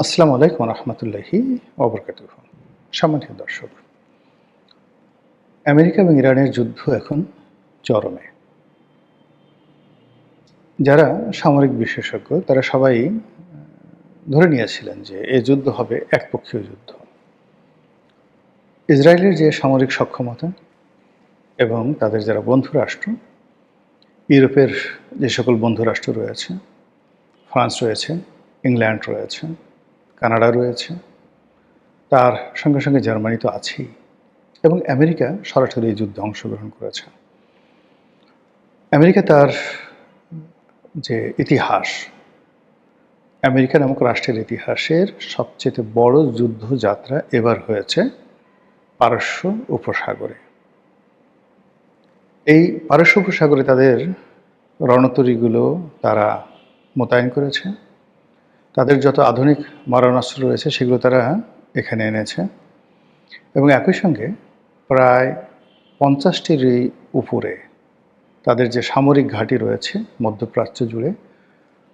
আসসালামু আলাইকুম রহমতুল্লাহি ওবরকাতুহু। সম্মানিত দর্শক, আমেরিকা এবং ইরানের যুদ্ধ এখন চরমে। যারা সামরিক বিশেষজ্ঞ তারা সবাই ধরে নিয়েছিলেন যে এই যুদ্ধ হবে একপক্ষীয় যুদ্ধ। ইসরায়েলের যে সামরিক সক্ষমতা এবং তাদের যারা বন্ধু রাষ্ট্র, ইউরোপের যে সকল বন্ধু রাষ্ট্র রয়েছে, ফ্রান্স রয়েছে, ইংল্যান্ড রয়েছে, কানাডা রয়েছে, তার সঙ্গে সঙ্গে জার্মানি তো আছেই, এবং আমেরিকা সরাসরি এই যুদ্ধে অংশগ্রহণ করেছে। আমেরিকা তার যে ইতিহাস, আমেরিকা নামক রাষ্ট্রের ইতিহাসের সবচেয়ে বড় যুদ্ধযাত্রা এবার হয়েছে পারস্য উপসাগরে। এই পারস্য উপসাগরে তাদের রণতরীগুলো তারা মোতায়েন করেছে। তাদের যত আধুনিক মারণাস্ত্র রয়েছে সেগুলো তারা এখানে এনেছে, এবং একই সঙ্গে প্রায় 50টির উপরে তাদের যে সামরিক ঘাঁটি রয়েছে মধ্যপ্রাচ্য জুড়ে,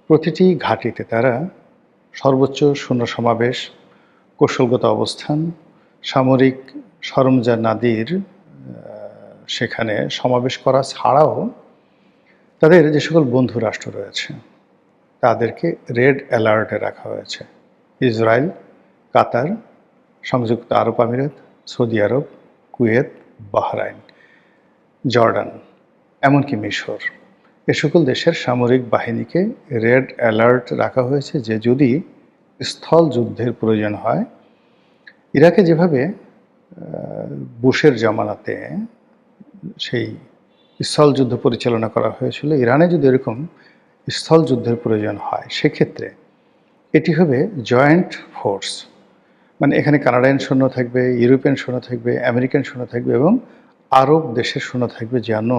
প্রতিটি ঘাঁটিতে তারা সর্বোচ্চ সৈন্য সমাবেশ, কৌশলগত অবস্থান, সামরিক সরঞ্জামাদির সেখানে সমাবেশ করা ছাড়াও তাদের যে সকল বন্ধু রাষ্ট্র রয়েছে তাদেরকে রেড অ্যালার্টে রাখা হয়েছে। ইসরায়েল, কাতার, সংযুক্ত আরব আমিরাত, সৌদি আরব, কুয়েত, বাহরাইন, জর্ডান, এমনকি মিশর, এ সকল দেশের সামরিক বাহিনীকে রেড অ্যালার্ট রাখা হয়েছে যে যদি স্থল যুদ্ধের প্রয়োজন হয়, ইরাকে যেভাবে বুশের জামানাতে সেই স্থল যুদ্ধ পরিচালনা করা হয়েছিল, ইরানে যদি এরকম স্থল যুদ্ধের প্রয়োজন হয় সেক্ষেত্রে এটি হবে জয়েন্ট ফোর্স। মানে এখানে কানাডিয়ান সৈন্য থাকবে, ইউরোপিয়ান সৈন্য থাকবে, আমেরিকান সৈন্য থাকবে এবং আরব দেশের সৈন্য থাকবে, যেন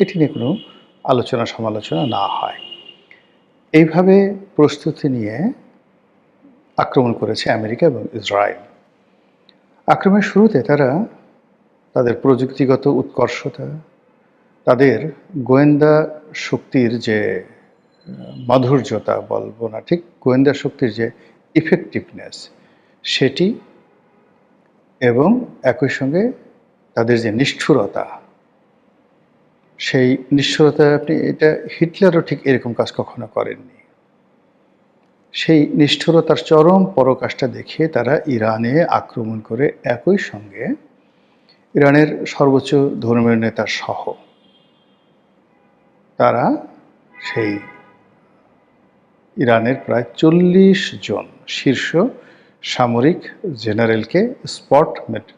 এটি নিয়ে কোনো আলোচনা সমালোচনা না হয়। এইভাবে প্রস্তুতি নিয়ে আক্রমণ করেছে আমেরিকা এবং ইসরায়েল। আক্রমণের শুরুতে তারা তাদের প্রযুক্তিগত উৎকর্ষতা, তাদের গোয়েন্দা শক্তির যে মাধুর্যতা বলবো না, ঠিক গোয়েন্দা শক্তির যে ইফেক্টিভনেস সেটি, এবং একই সঙ্গে তাদের যে নিষ্ঠুরতা, সেই নিষ্ঠুরতা আপনি এটা হিটলারও ঠিক এরকম কাজ কখনো করেননি। সেই নিষ্ঠুরতার চরম পরাকাষ্ঠা দেখিয়ে তারা ইরানে আক্রমণ করে একই সঙ্গে ইরানের সর্বোচ্চ ধর্মীয় নেতা সহ তারা সেই ইরানের প্রায় 40 জন শীর্ষ সামরিক জেনারেলকে স্পট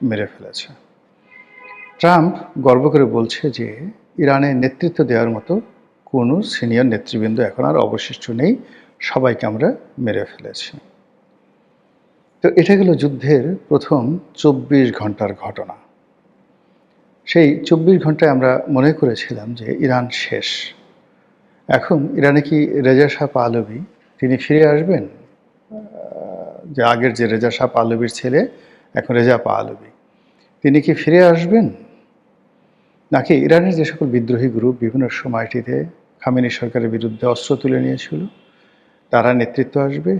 মেরে ফেলেছে। ট্রাম্প গর্ব করে বলছে যে ইরানে নেতৃত্ব দেওয়ার মতো কোনো সিনিয়র নেতৃবৃন্দ এখন আর অবশিষ্ট নেই, সবাইকে আমরা মেরে ফেলেছি। তো এটা গেল যুদ্ধের প্রথম 24 ঘন্টার ঘটনা। সেই 24 ঘন্টায় আমরা মনে করেছিলাম যে ইরান শেষ। এখন ইরানে কি রেজা শাহ পাহলভি তিনি ফিরে আসবেন? যে আগের যে রেজা শাহ পাহলভির ছেলে এখন রেজা পাহলভি, তিনি কি ফিরে আসবেন? নাকি ইরানের যে সকল বিদ্রোহী গ্রুপ বিভিন্ন সময়টিতে খামেনি সরকারের বিরুদ্ধে অস্ত্র তুলে নিয়েছিল তারা নেতৃত্ব আসবে,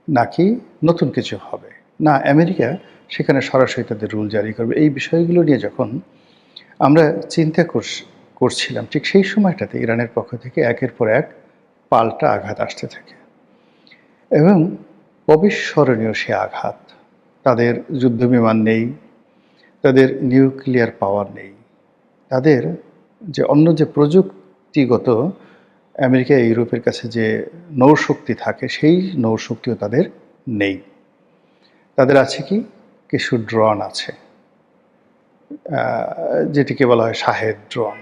নাকি নতুন কিছু হবে? না, আমেরিকা সেখানে সরাসরি তাদের রুল জারি করবে। এই বিষয়গুলো নিয়ে যখন আমরা চিন্তা করছিলাম, ঠিক সেই সময়টাতে ইরানের পক্ষ থেকে একের পর এক পাল্টা আঘাত আসতে থাকে, এবং অবিস্মরণীয় সে আঘাত। তাদের যুদ্ধবিমান নেই, তাদের নিউক্লিয়ার পাওয়ার নেই, তাদের যে অন্য যে প্রযুক্তিগত আমেরিকা ইউরোপের কাছে যে নৌশক্তি থাকে সেই নৌশক্তিও তাদের নেই। তাদের আছে কি কিছু ড্রোন আছে, যেটিকে বলা হয় শাহেদ ড্রোন,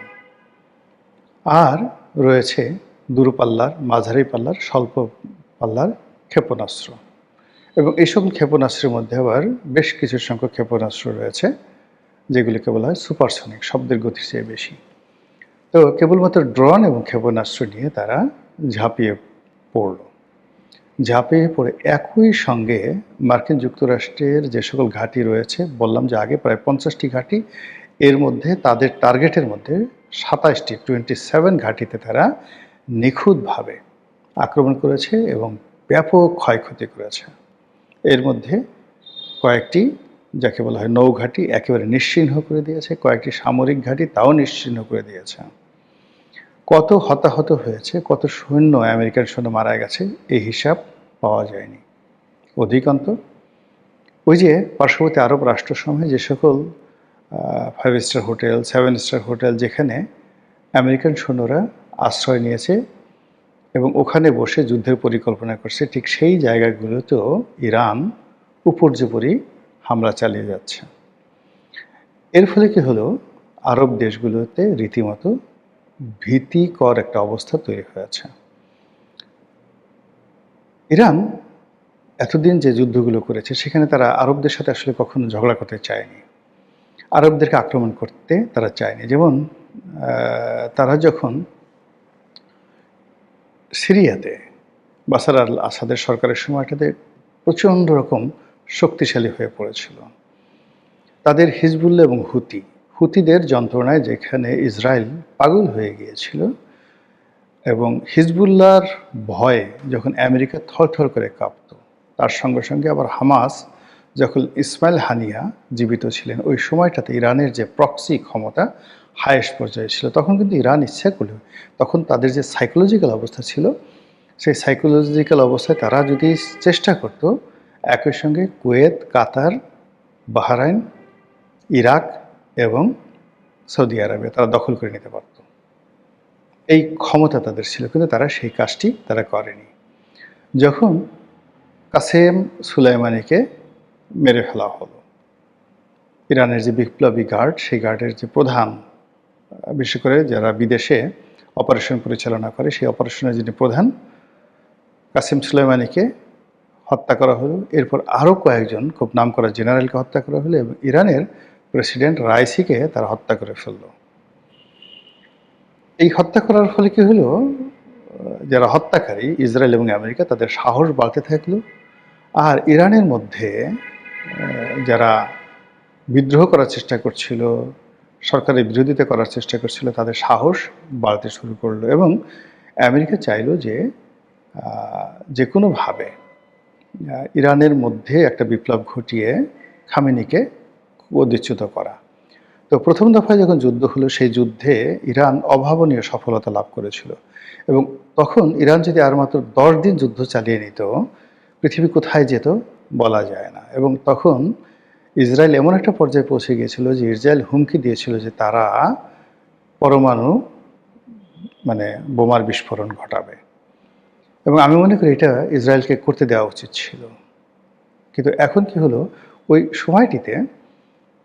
আর রয়েছে দূরপাল্লার, মাঝারি পাল্লার, স্বল্প পাল্লার ক্ষেপণাস্ত্র। এবং এই সকল ক্ষেপণাস্ত্রের মধ্যে আবার বেশ কিছু সংখ্যক ক্ষেপণাস্ত্র রয়েছে যেগুলিকে বলা হয় সুপারসনিক, শব্দের গতির চেয়ে বেশি। তো কেবলমাত্র ড্রোন এবং ক্ষেপণাস্ত্র নিয়ে তারা ঝাঁপিয়ে পড়ল। ঝাঁপিয়ে পড়ে একই সঙ্গে মার্কিন যুক্তরাষ্ট্রের যে সকল ঘাঁটি রয়েছে, বললাম যে আগে প্রায় 50টি ঘাঁটি, এর মধ্যে তাদের টার্গেটের মধ্যে 27 ঘাঁটিতে তারা নিখুঁতভাবে আক্রমণ করেছে এবং ব্যাপক ক্ষয়ক্ষতি করেছে। এর মধ্যে কয়েকটি যাকে বলা হয় নৌঘাঁটি একেবারে নিশ্চিহ্ন করে দিয়েছে, কয়েকটি সামরিক ঘাঁটি তাও নিশ্চিহ্ন করে দিয়েছে। কত হতাহত হয়েছে, কত সৈন্য আমেরিকান সৈন্য মারা গেছে এই হিসাব পাওয়া যায়নি। অধিকান্ত ওই যে পার্শ্ববর্তী আরব রাষ্ট্রসমূহে যে সকল 5 স্টার হোটেল, 7 স্টার হোটেল যেখানে আমেরিকান সৈন্যরা আশ্রয় নিয়েছে এবং ওখানে বসে যুদ্ধের পরিকল্পনা করছে, ঠিক সেই জায়গাগুলোতেও ইরান উপর্যুপরি হামলা চালিয়ে যাচ্ছে। এর ফলে কি হলো, আরব দেশগুলোতে রীতিমতো ভীতিকর একটা অবস্থা তৈরি হয়েছে। ইরান এতদিন যে যুদ্ধগুলো করেছে সেখানে তারা আরবদের সাথে আসলে কখনো ঝগড়া করতে চায়নি, আরবদেরকে আক্রমণ করতে তারা চায়নি। যেমন তারা যখন সিরিয়াতে বাশার আল আসাদের সরকারের সময়টাতে প্রচণ্ড রকম শক্তিশালী হয়ে পড়েছিল, তাদের হিজবুল্লাহ এবং হুতিদের যন্ত্রণায় যেখানে ইসরায়েল পাগল হয়ে গিয়েছিল, এবং হিজবুল্লাহর ভয়ে যখন আমেরিকা থরথর করে কাঁপত, তার সঙ্গে সঙ্গে আবার হামাস যখন ইসমাইল হানিয়া জীবিত ছিলেন ওই সময়টাতে ইরানের যে প্রক্সি ক্ষমতা হায়েস্ট পর্যায়ে ছিল, তখন কিন্তু ইরান ইচ্ছা করলে তখন তাদের যে সাইকোলজিক্যাল অবস্থা ছিল সেই সাইকোলজিক্যাল অবস্থায় তারা যদি চেষ্টা করত একই সঙ্গে কুয়েত, কাতার, বাহরাইন, ইরাক এবং সৌদি আরবে তারা দখল করে নিতে পারত। এই ক্ষমতা তাদের ছিল, কিন্তু তারা সেই কাজটি তারা করেনি। যখন কাসেম সুলাইমানিকে মেরে ফেলা হলো, ইরানের যে বিপ্লবী গার্ড, সেই গার্ডের যে প্রধান, বিশেষ করে যারা বিদেশে অপারেশন পরিচালনা করে সেই অপারেশনের যিনি প্রধান, কাসেম সুলাইমানিকে হত্যা করা হলো। এরপর আরও কয়েকজন খুব নামকরা জেনারেলকে হত্যা করা হলো এবং ইরানের প্রেসিডেন্ট রাইসিকে তারা হত্যা করে ফেলল। এই হত্যা করার ফলে কি হলো, যারা হত্যাকারী ইসরায়েল এবং আমেরিকা তাদের সাহস বাড়তে থাকলো, আর ইরানের মধ্যে যারা বিদ্রোহ করার চেষ্টা করছিল, সরকারের বিরোধিতা করার চেষ্টা করছিল, তাদের সাহস বাড়তে শুরু করলো এবং আমেরিকা চাইলো যে কোনোভাবে ইরানের মধ্যে একটা বিপ্লব ঘটিয়ে খামেনিকে অধিচ্যুত করা। তো প্রথম দফায় যখন যুদ্ধ হলো সেই যুদ্ধে ইরান অভাবনীয় সফলতা লাভ করেছিল এবং তখন ইরান যদি আর মাত্র 10 দিন যুদ্ধ চালিয়ে নিত, পৃথিবী কোথায় যেত বলা যায় না। এবং তখন ইসরায়েল এমন একটা পর্যায়ে পৌঁছে গিয়েছিল যে ইসরায়েল হুমকি দিয়েছিল যে তারা পরমাণু বোমার বিস্ফোরণ ঘটাবে, এবং আমি মনে করি এটা ইসরায়েলকে করতে দেওয়া উচিত ছিল। কিন্তু এখন কি হলো, ওই সময়টিতে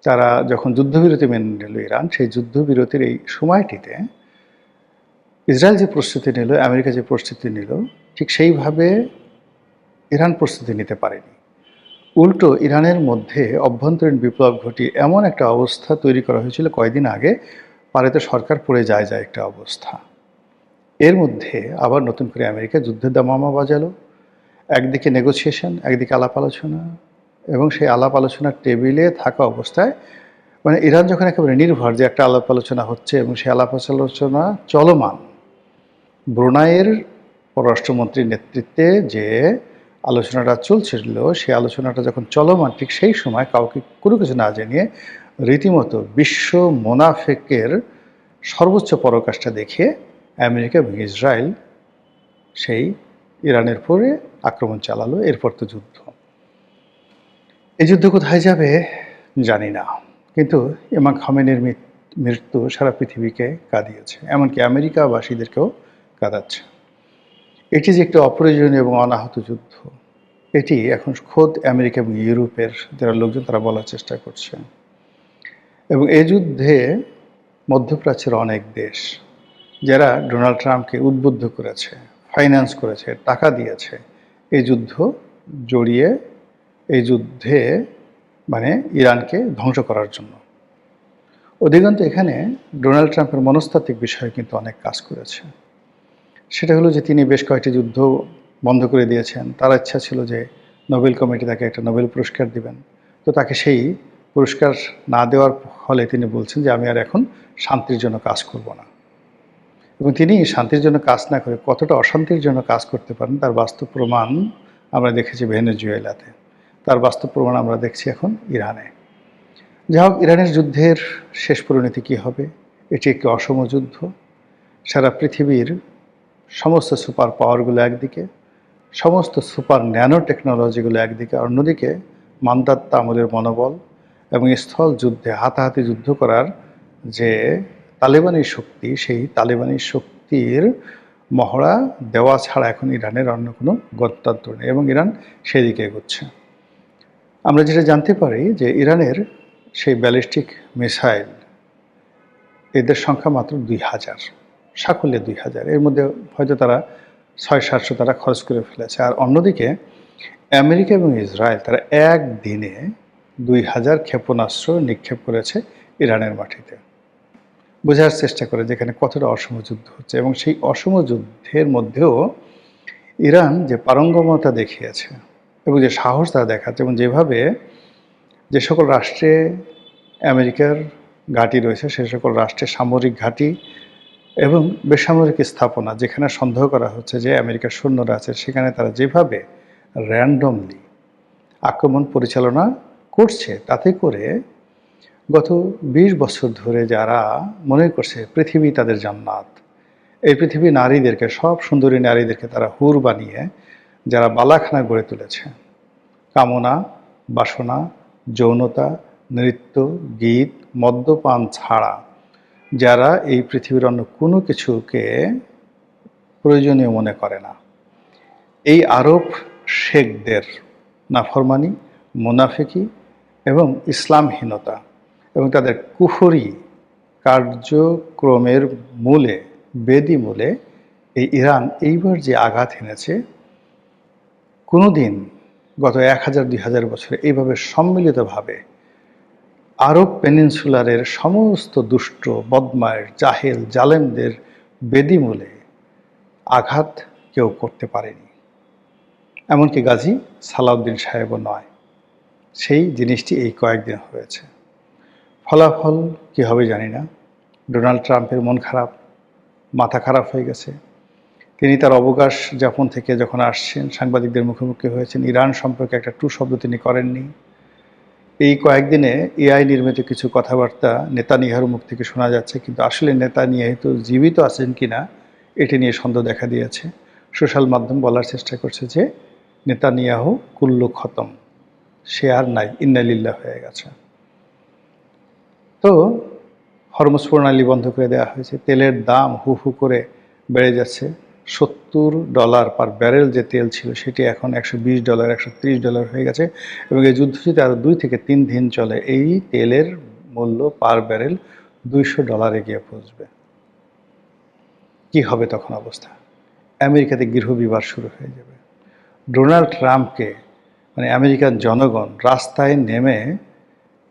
তারা যখন যুদ্ধবিরতি মেনে নিল ইরান, সেই যুদ্ধবিরতির এই সময়টিতে ইসরায়েল যে প্রস্তুতি নিল, আমেরিকা যে প্রস্তুতি নিল, ঠিক সেইভাবে ইরান প্রস্তুতি নিতে পারেনি। উল্টো ইরানের মধ্যে অভ্যন্তরীণ বিপ্লব ঘটিয়ে এমন একটা অবস্থা তৈরি করা হয়েছিল কয়েকদিন আগে, পারেতে সরকার পড়ে যায় একটা অবস্থা। এর মধ্যে আবার নতুন করে আমেরিকা যুদ্ধের দামামা বাজালো, একদিকে নেগোসিয়েশন, একদিকে আলাপ আলোচনা, এবং সেই আলাপ আলোচনার টেবিলে থাকা অবস্থায় ইরান যখন একেবারে নির্ভর যে একটা আলাপ আলোচনা হচ্ছে এবং সেই আলাপ আলোচনা চলমান, ব্রুনাইয়ের পররাষ্ট্রমন্ত্রীর নেতৃত্বে যে আলোচনাটা চলছিল সেই আলোচনাটা যখন চলমান, ঠিক সেই সময় কাউকে কোনো কিছু না জানিয়ে রীতিমতো বিশ্ব মোনাফেকের সর্বোচ্চ পরাকাষ্ঠা দেখিয়ে আমেরিকা এবং ইসরায়েল সেই ইরানের পরে আক্রমণ চালালো। এরপর তো যুদ্ধ। এই যুদ্ধ কোথায় যাবে জানি না, কিন্তু ইমাম খামেনির মৃত্যু সারা পৃথিবীকে কাঁদিয়েছে, এমনকি আমেরিকাবাসীদেরকেও কাঁদাচ্ছে। এটি যে একটি অপ্রয়োজনীয় এবং অনাহত যুদ্ধ, এটি এখন খোদ আমেরিকা এবং ইউরোপের যারা লোকজন তারা বলার চেষ্টা করছে। এবং এই যুদ্ধে মধ্যপ্রাচ্যের অনেক দেশ যারা ডোনাল্ড ট্রাম্পকে উদ্বুদ্ধ করেছে, ফাইন্যান্স করেছে, টাকা দিয়েছে এই যুদ্ধ জড়িয়ে, এই যুদ্ধে ইরানকে ধ্বংস করার জন্য। অধিকাংশ এখানে ডোনাল্ড ট্রাম্পের মনস্তাত্ত্বিক বিষয়ে কিন্তু অনেক কাজ করেছে। সেটা হলো যে তিনি বেশ কয়েকটি যুদ্ধ বন্ধ করে দিয়েছেন। তার ইচ্ছা ছিল যে নোবেল কমিটি তাকে একটা নোবেল পুরস্কার দিবেন, তো তাকে সেই পুরস্কার না দেওয়ার ফলে তিনি বলছেন যে আমি আর এখন শান্তির জন্য কাজ করব না। এবং তিনি শান্তির জন্য কাজ না করে কতটা অশান্তির জন্য কাজ করতে পারেন তার বাস্তব প্রমাণ আমরা দেখেছি ভেনেজুয়েলাতে, তার বাস্তব প্রমাণ আমরা দেখছি এখন ইরানে। যাই হোক, ইরানের যুদ্ধের শেষ পরিণতি কী হবে? এটি একটি অসম যুদ্ধ। সারা পৃথিবীর সমস্ত সুপার পাওয়ারগুলো একদিকে, সমস্ত সুপার ন্যানো টেকনোলজিগুলো একদিকে, অন্যদিকে মান্দাত্তা আমলের মনোবল এবং স্থল যুদ্ধে হাতাহাতি যুদ্ধ করার যে তালেবানি শক্তি, সেই তালেবানি শক্তির মহড়া দেওয়া ছাড়া এখন ইরানের অন্য কোনো গত্যন্তর নেই এবং ইরান সেদিকে এগোচ্ছে। আমরা যেটা জানতে পারি যে ইরানের সেই ব্যালিস্টিক মিসাইল, এদের সংখ্যা মাত্র 2000, সাকল্যে 2000, এর মধ্যে হয়তো তারা 600-700 তারা খরচ করে ফেলেছে। আর অন্যদিকে আমেরিকা এবং ইসরায়েল তারা একদিনে 2000 ক্ষেপণাস্ত্র নিক্ষেপ করেছে ইরানের মাটিতে। বোঝার চেষ্টা করে যেখানে কতটা অসম যুদ্ধ হচ্ছে, এবং সেই অসম যুদ্ধের মধ্যেও ইরান যে পারঙ্গমতা দেখিয়েছে এবং যে সাহস তারা দেখাচ্ছে, এবং যেভাবে যে সকল রাষ্ট্রে আমেরিকার ঘাঁটি রয়েছে সে সকল রাষ্ট্রে সামরিক ঘাঁটি এবং বেসামরিক স্থাপনা যেখানে সন্দেহ করা হচ্ছে যে আমেরিকার সৈন্যরা আছে, সেখানে তারা যেভাবে র্যান্ডমলি আক্রমণ পরিচালনা করছে, তাতে করে গত 20 বছর ধরে যারা মনে করছে পৃথিবী তাদের জান্নাত, এই পৃথিবী নারীদেরকে, সব সুন্দরী নারীদেরকে তারা হুর বানিয়ে যারা বালাখানা গড়ে তুলেছে, কামনা, বাসনা, যৌনতা, নৃত্য, গীত, মদ্যপান ছাড়া যারা এই পৃথিবীর অন্য কোনো কিছুকে প্রয়োজনীয় মনে করে না, এই আরব শেখদের নাফরমানি, মুনাফিকি এবং ইসলামহীনতা এবং তাদের কুফরি কার্যক্রমের মূলে, বেদি মূলে এই ইরান এইবার যে আঘাত এনেছে, কোনোদিন গত 1000-2000 বছরে এইভাবে সম্মিলিতভাবে আরব পেনিনসুলারের সমস্ত দুষ্ট, বদমায়ের, জাহেল, জালেমদের বেদিমূলে আঘাত কেউ করতে পারেনি, এমনকি গাজী সালাউদ্দিন সাহেবও নয়। সেই জিনিসটি এই কয়েকদিন হয়েছে। ফলাফল কী হবে জানি না। ডোনাল্ড ট্রাম্পের মন খারাপ, মাথা খারাপ হয়ে গেছে। তিনি তার অবকাশ যাপন থেকে যখন আসছেন, সাংবাদিকদের মুখোমুখি হয়েছেন, ইরান সম্পর্কে একটা টু শব্দ তিনি করেননি। এই কয়েকদিনে এআই নির্মিত কিছু কথাবার্তা নেতানিয়াহুর মুখ থেকে শোনা যাচ্ছে, কিন্তু আসলে নেতানিয়াহু তো জীবিত আছেন কিনা এটি নিয়ে সন্দেহ দেখা দিয়েছে। সোশ্যাল মাধ্যম বলার চেষ্টা করছে যে নেতানিয়াহু কুল্লু খতম, সে আর নাই, ইন্না লিল্লাহ হয়ে গেছে। তো হরমুজ প্রণালী বন্ধ করে দেওয়া হয়েছে, তেলের দাম হু হু করে বেড়ে যাচ্ছে। $70 পার ব্যারেল যে তেল ছিল সেটি এখন $120, $130 হয়ে গেছে, এবং এই যুদ্ধ যদি আরও 2 থেকে 3 দিন চলে, এই তেলের মূল্য পার ব্যারেল $200 গিয়ে পৌঁছবে। কি হবে তখন অবস্থা? আমেরিকাতে গৃহবিবাদ শুরু হয়ে যাবে। ডোনাল্ড ট্রাম্পকে, মানে আমেরিকান জনগণ রাস্তায় নেমে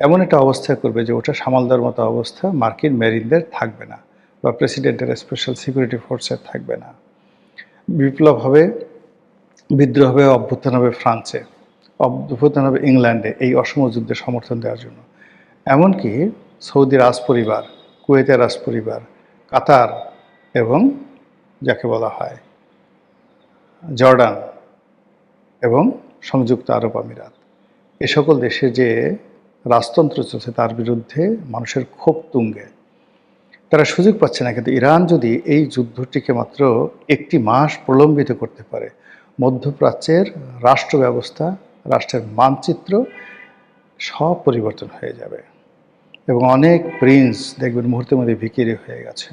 এমন একটা অবস্থা করবে যে ওটা সামাল দেওয়ার মতো অবস্থা মার্কিন মেরিনদের থাকবে না, বা প্রেসিডেন্টের স্পেশাল সিকিউরিটি ফোর্সের থাকবে না। বিপ্লব হবে, বিদ্রোহ হবে, অভ্যুত্থান হবে ফ্রান্সে, অভ্যুত্থান হবে ইংল্যান্ডে এই অসম যুদ্ধে সমর্থন দেওয়ার জন্য। এমনকি সৌদি রাজপরিবার, কুয়েতের রাজপরিবার, কাতার এবং যাকে বলা হয় জর্ডান এবং সংযুক্ত আরব আমিরাত, এ সকল দেশে যে রাজতন্ত্র চলছে তার বিরুদ্ধে মানুষের ক্ষোভ তুঙ্গে। তারা সুযোগ পাচ্ছে না, কিন্তু ইরান যদি এই যুদ্ধটিকে মাত্র 1 মাস প্রলম্বিত করতে পারে, মধ্যপ্রাচ্যের রাষ্ট্র ব্যবস্থা, রাষ্ট্রের মানচিত্র সব পরিবর্তন হয়ে যাবে, এবং অনেক প্রিন্স দেখবেন মুহূর্তের মধ্যে ভিখিরি হয়ে গেছে।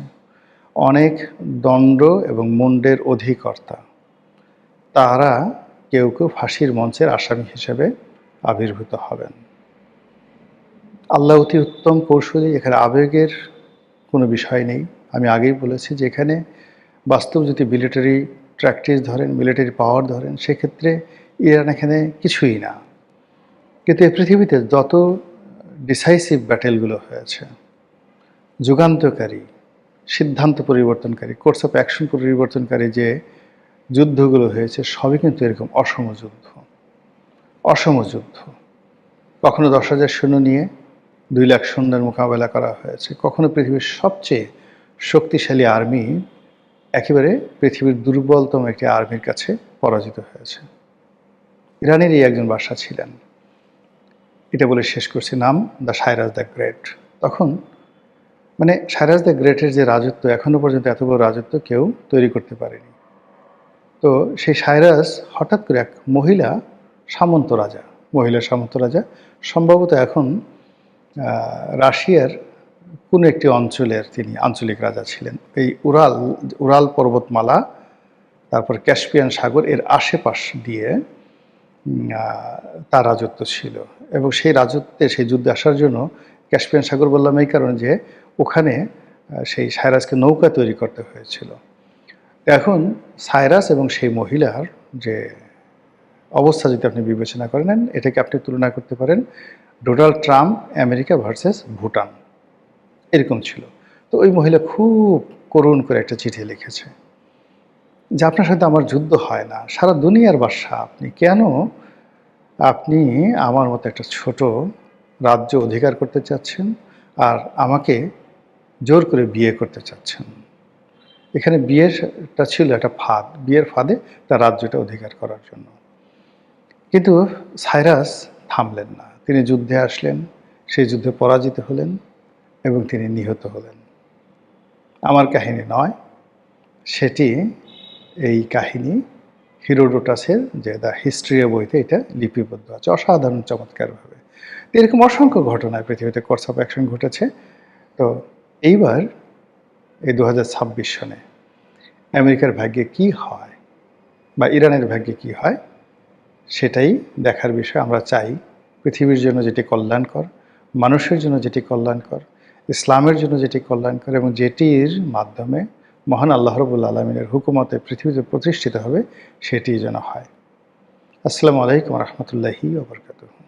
অনেক দণ্ড এবং মুন্ডের অধিকর্তা তারা কেউ কেউ ফাঁসির মঞ্চের আসামি হিসেবে আবির্ভূত হবেন। আল্লাহ অতি উত্তম কৌশলী, এখানে আবেগের কোনো বিষয় নেই। আমি আগেই বলেছি যে এখানে বাস্তব যদি মিলিটারি প্র্যাকটিস ধরেন, মিলিটারি পাওয়ার ধরেন, সেক্ষেত্রে ইরান এখানে কিছুই না। কিন্তু এই পৃথিবীতে যত ডিসাইসিভ ব্যাটেলগুলো হয়েছে, যুগান্তকারী, সিদ্ধান্ত পরিবর্তনকারী, কোর্স অফ অ্যাকশন পরিবর্তনকারী যে যুদ্ধগুলো হয়েছে, সবই কিন্তু এরকম অসম যুদ্ধ। অসম যুদ্ধ। কখনো 10,000 সৈন্য নিয়ে 2 লাখ সৈন্যের মোকাবেলা করা হয়েছে, কখনো পৃথিবীর সবচেয়ে শক্তিশালী আর্মি একেবারে পৃথিবীর দুর্বলতম একটি আর্মির কাছে পরাজিত হয়েছে। ইরানেরই একজন বাদশা ছিলেন, এটা বলে শেষ করছি, নাম দ্য সাইরাস দ্য গ্রেট। তখন মানে সাইরাস দ্য গ্রেটের যে রাজত্ব, এখনো পর্যন্ত এত বড় রাজত্ব কেউ তৈরি করতে পারেনি। তো সেই সাইরাস হঠাৎ করে এক মহিলা সামন্ত রাজা, সম্ভবত এখন রাশিয়ার কোনো একটি অঞ্চলের তিনি আঞ্চলিক রাজা ছিলেন। এই উরাল পর্বতমালা, তারপর ক্যাস্পিয়ান সাগর এর আশেপাশ দিয়ে তার রাজত্ব ছিল। এবং সেই রাজত্বে সেই যুদ্ধে আসার জন্য, ক্যাস্পিয়ান সাগর বললাম এই কারণে যে ওখানে সেই সাইরাসকে নৌকা তৈরি করতে হয়েছিল। এখন সাইরাস এবং সেই মহিলার যে অবস্থা যদি আপনি বিবেচনা করে নেন, এটাকে আপনি তুলনা করতে পারেন Donald Trump America versus Bhutan, এরকম ছিল। তো ওই মহিলা খুব করুণ করে একটা চিঠি লিখেছে যে আপনার সাথে আমার যুদ্ধ হয় না, সারা দুনিয়ার বাদশা আপনি, কেন আপনি আমার মতো একটা ছোট রাজ্য অধিকার করতে চাচ্ছেন আর আমাকে জোর করে বিয়ে করতে চাচ্ছেন। এখানে বিয়েটা ছিল একটা ফাঁদ, বিয়ের ফাঁদে তার রাজ্যটা অধিকার করার জন্য। কিন্তু সাইরাস থামলেন না, তিনি যুদ্ধে আসলেন, সেই যুদ্ধে পরাজিত হলেন এবং তিনি নিহত হলেন। আমার কাহিনী নয়, সেটি এই কাহিনী হিরোডোটাসের যে দ্য হিস্ট্রি বইতে এটা লিপিবদ্ধ আছে অসাধারণ চমৎকারভাবে। এরকম অসংখ্য ঘটনায় পৃথিবীতে কোর্স অফ অ্যাকশন ঘটেছে। তো এইবার এই 2026 সনে আমেরিকার ভাগ্যে কি হয় বা ইরানের ভাগ্যে কি হয়, সেটাই দেখার বিষয়। আমরা চাই পৃথিবীর জন্য যেটি কল্যাণকর, মানুষের জন্য যেটি কল্যাণকর, ইসলামের জন্য যেটি কল্যাণকর এবং যেটির মাধ্যমে মহান আল্লাহ রাব্বুল আলামিনের হুকুমতে পৃথিবীতে প্রতিষ্ঠিত হবে, সেটি যেন হয়। আসসালামু আলাইকুম ওয়া রাহমাতুল্লাহি ওয়া বারাকাতুহু।